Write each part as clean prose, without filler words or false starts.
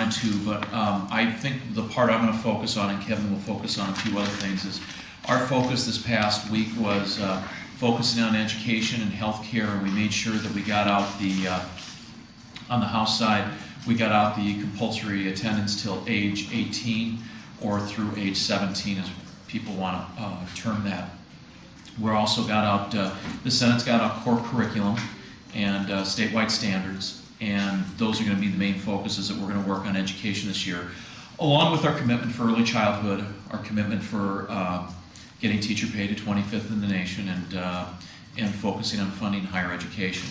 mine too, but I think the part I'm going to focus on, and Kevin will focus on a few other things, is our focus this past week was focusing on education and healthcare, and we made sure that we got out on the House side, we got out the compulsory attendance till age 18 or through age 17, as people want to term that. We also got out, the Senate's got out core curriculum and statewide standards, and those are going to be the main focuses that we're going to work on education this year, along with our commitment for early childhood, our commitment for getting teacher pay to 25th in the nation, and focusing on funding higher education.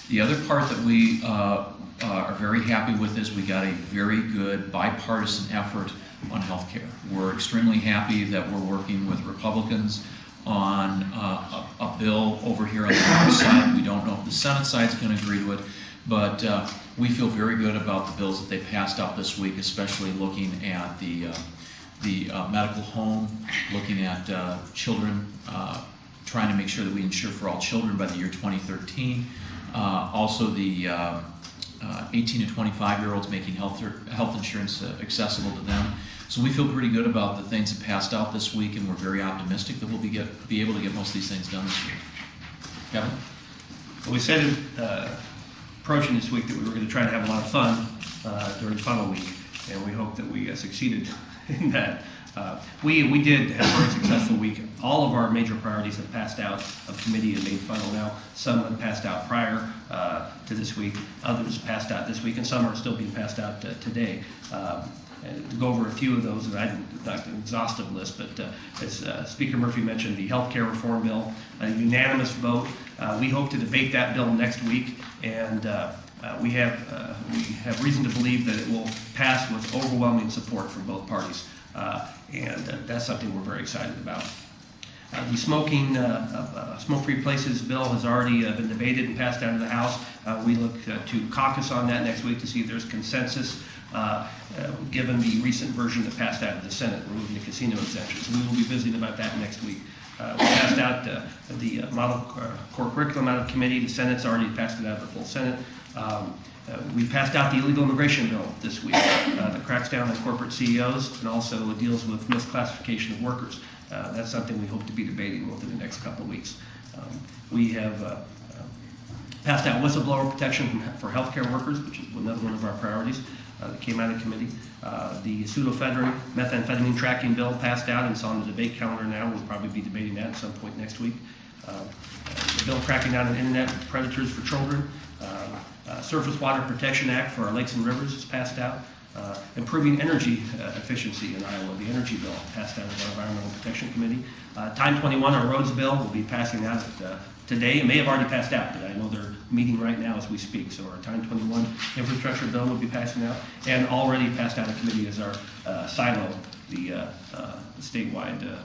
The other part that we are very happy with is we got a very good bipartisan effort on healthcare. We're extremely happy that we're working with Republicans on a bill over here on the House side. We don't know if the Senate side is going to agree to it, but we feel very good about the bills that they passed out this week, especially looking at the medical home, looking at children, trying to make sure that we insure for all children by the year 2013. Also the 18 to 25-year-olds, making health insurance accessible to them. So we feel pretty good about the things that passed out this week, and we're very optimistic that we'll be able to get most of these things done this year. Kevin? Well, we said approaching this week that we were going to try to have a lot of fun during funnel week, and we hope that we succeeded in that. We did have a very successful week. All of our major priorities have passed out of committee and made funnel now. Some have passed out prior to this week, others passed out this week, and some are still being passed out today. And to go over a few of those, and not an exhaustive list, but as Speaker Murphy mentioned, the health care reform bill, a unanimous vote. We hope to debate that bill next week, and we have reason to believe that it will pass with overwhelming support from both parties, and that's something we're very excited about. The smoke-free places bill has already been debated and passed out of the House. We look to caucus on that next week to see if there's consensus, given the recent version that passed out of the Senate, removing the casino exemption. So we will be visiting about that next week. We passed out the model core curriculum out of committee. The Senate's already passed it out of the full Senate. We passed out the illegal immigration bill this week that cracks down on corporate CEOs and also deals with misclassification of workers. That's something we hope to be debating within the next couple of weeks. We have passed out whistleblower protection for healthcare workers, which is another one of our priorities that came out of committee. The pseudoephedrine methamphetamine tracking bill passed out and it's on the debate calendar now. We'll probably be debating that at some point next week. The bill cracking down on internet predators for children. Surface Water Protection Act for our lakes and rivers is passed out. Improving energy efficiency in Iowa, the energy bill passed out of our Environmental Protection Committee. Time 21, our roads bill, will be passing out today. It may have already passed out, but I know they're meeting right now as we speak. So our Time 21 infrastructure bill will be passing out, and already passed out of committee is our silo, the statewide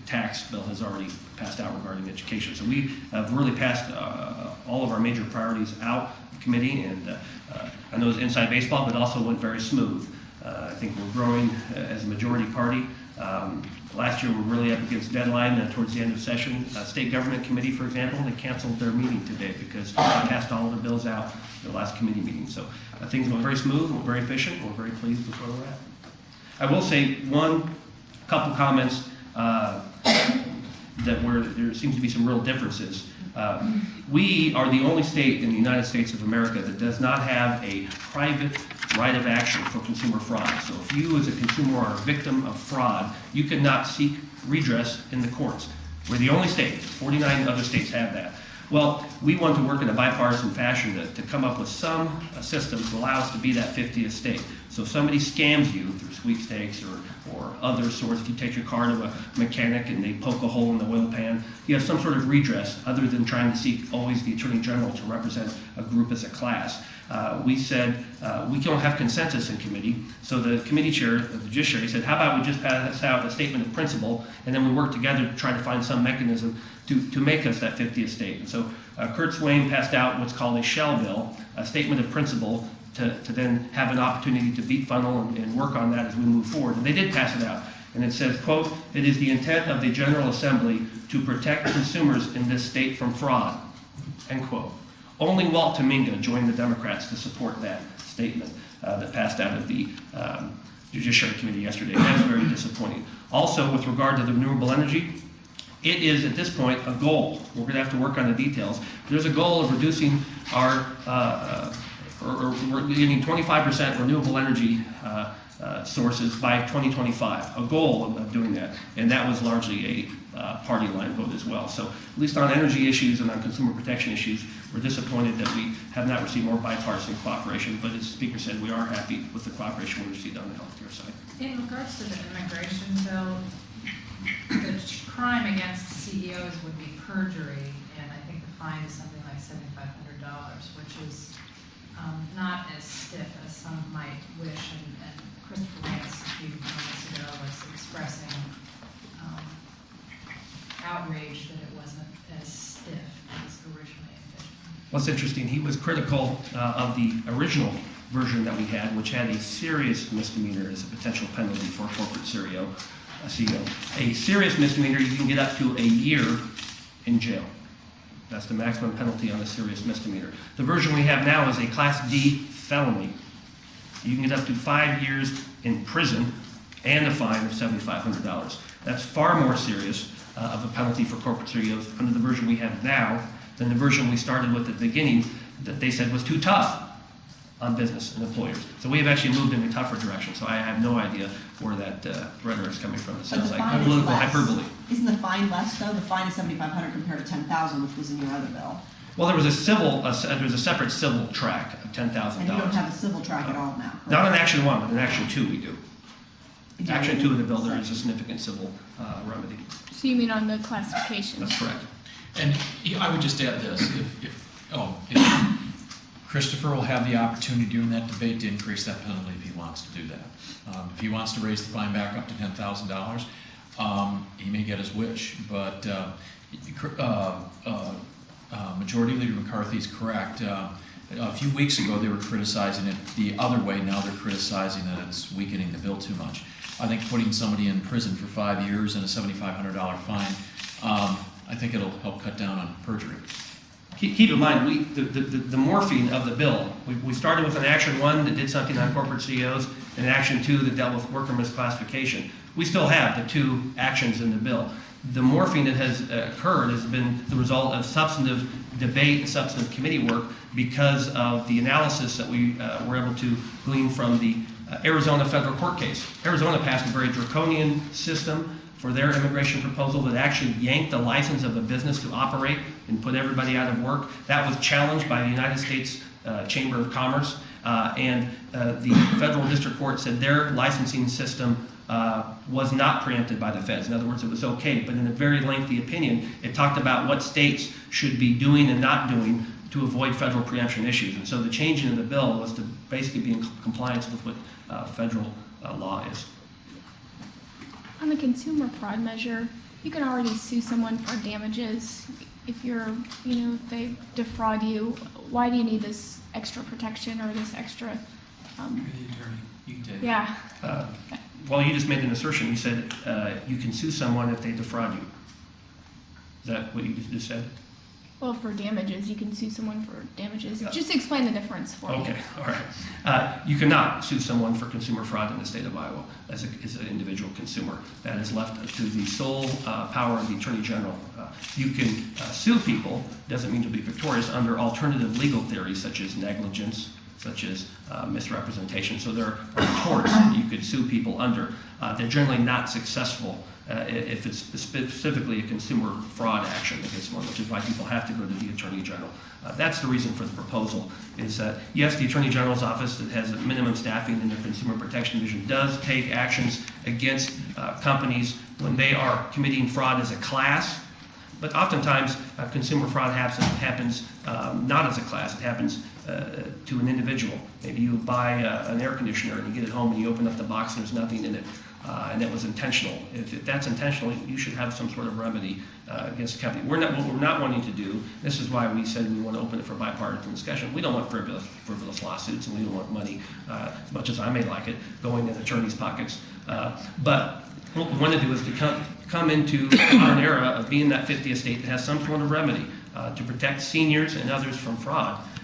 tax bill has already passed out regarding education. So we have really passed all of our major priorities out of committee, and I know it's inside baseball, but also went very smooth. I think we're growing as a majority party. Last year we were really up against deadline towards the end of session. State Government Committee, for example, they canceled their meeting today because they passed all of the bills out at the last committee meeting. So things went very smooth, we're very efficient, we're very pleased with where we're at. I will say couple comments where there seems to be some real differences. We are the only state in the United States of America that does not have a private right of action for consumer fraud. So if you as a consumer are a victim of fraud, you cannot seek redress in the courts. We're the only state. 49 other states have that. Well, we want to work in a bipartisan fashion to come up with some system to allow us to be that 50th state. So if somebody scams you through sweepstakes or other sorts, if you take your car to a mechanic and they poke a hole in the oil pan, you have some sort of redress other than trying to seek always the Attorney General to represent a group as a class. We said we don't have consensus in committee, so the committee chair of the judiciary said, how about we just pass out a statement of principle and then we work together to try to find some mechanism to make us that 50th state. And so Kurt Swain passed out what's called a shell bill, a statement of principle to then have an opportunity to beat funnel and work on that as we move forward. And they did pass it out. And it says, quote, "It is the intent of the General Assembly to protect consumers in this state from fraud," end quote. Only Walt Dominga joined the Democrats to support that statement. that passed out of the Judiciary Committee yesterday. That's very disappointing. Also, with regard to the renewable energy, it is at this point a goal. We're going to have to work on the details. There's a goal of reducing our, or we're getting 25% renewable energy sources by 2025, a goal of doing that. And that was largely a party line vote as well. So at least on energy issues and on consumer protection issues, we're disappointed that we have not received more bipartisan cooperation, but as the Speaker said, we are happy with the cooperation we received on the healthcare side. In regards to the immigration bill, the crime against CEOs would be perjury, and I think the fine is something like $7,500, which is not as stiff as some might wish. And Christopher Moines a few moments ago was expressing outrage that it wasn't as stiff as originally envisioned. What's interesting, he was critical of the original version that we had, which had a serious misdemeanor as a potential penalty for a corporate CEO. A serious misdemeanor, you can get up to a year in jail. That's the maximum penalty on a serious misdemeanor. The version we have now is a Class D felony. You can get up to 5 years in prison and a fine of $7,500. That's far more serious of a penalty for corporate CEOs under the version we have now than the version we started with at the beginning that they said was too tough on business and employers. So we have actually moved in a tougher direction. So I have no idea where that rhetoric is coming from. It sounds like political hyperbole. Isn't the fine less though? The fine is $7,500 compared to $10,000, which was in your other bill. Well, there was a separate civil track of $10,000. And you don't have a civil track at all now, correct? Not in Action 1, but in Action 2 we do. You Action do? 2 of the bill, there is a significant civil remedy. So you mean on the classification? That's correct. And I would just add this, if Christopher will have the opportunity during that debate to increase that penalty if he wants to do that. If he wants to raise the fine back up to $10,000, he may get his wish, but Majority Leader McCarthy is correct. A few weeks ago, they were criticizing it the other way. Now they're criticizing that it's weakening the bill too much. I think putting somebody in prison for 5 years and a $7,500 fine, I think it'll help cut down on perjury. Keep in mind, the morphine of the bill, we started with an Action 1 that did something on corporate CEOs, and Action 2 that dealt with worker misclassification. We still have the two actions in the bill. The morphine that has occurred has been the result of substantive debate and substantive committee work because of the analysis that we were able to glean from the Arizona federal court case. Arizona passed a very draconian system for their immigration proposal that actually yanked the license of a business to operate and put everybody out of work. That was challenged by the United States Chamber of Commerce, and the federal district court said their licensing system was not preempted by the feds. In other words, it was okay, but in a very lengthy opinion, it talked about what states should be doing and not doing to avoid federal preemption issues. And so the change in the bill was to basically be in compliance with what federal law is. On the consumer fraud measure, you can already sue someone for damages if if they defraud you. Why do you need this extra protection or this extra? You're the attorney. You can take it. Yeah. Well, you just made an assertion. You said you can sue someone if they defraud you. Is that what you just said? Well, for damages, you can sue someone for damages. Just explain the difference for me. Okay, all right. You cannot sue someone for consumer fraud in the state of Iowa as an individual consumer. That is left to the sole power of the Attorney General. You can sue people, doesn't mean to be victorious, under alternative legal theories such as negligence, such as misrepresentation. So there are torts you could sue people under. They're generally not successful if it's specifically a consumer fraud action against one, which is why people have to go to the Attorney General. That's the reason for the proposal, is that, yes, the Attorney General's office that has minimum staffing in the Consumer Protection Division does take actions against companies when they are committing fraud as a class, but oftentimes consumer fraud happens not as a class. It happens to an individual. Maybe you buy an air conditioner and you get it home and you open up the box and there's nothing in it, and it was intentional. If that's intentional, you should have some sort of remedy against the company. What we're not wanting to do, this is why we said we want to open it for bipartisan discussion. We don't want frivolous lawsuits, and we don't want money, as much as I may like it, going in attorneys' pockets. But what we want to do is to come into an era of being that 50th state that has some sort of remedy to protect seniors and others from fraud.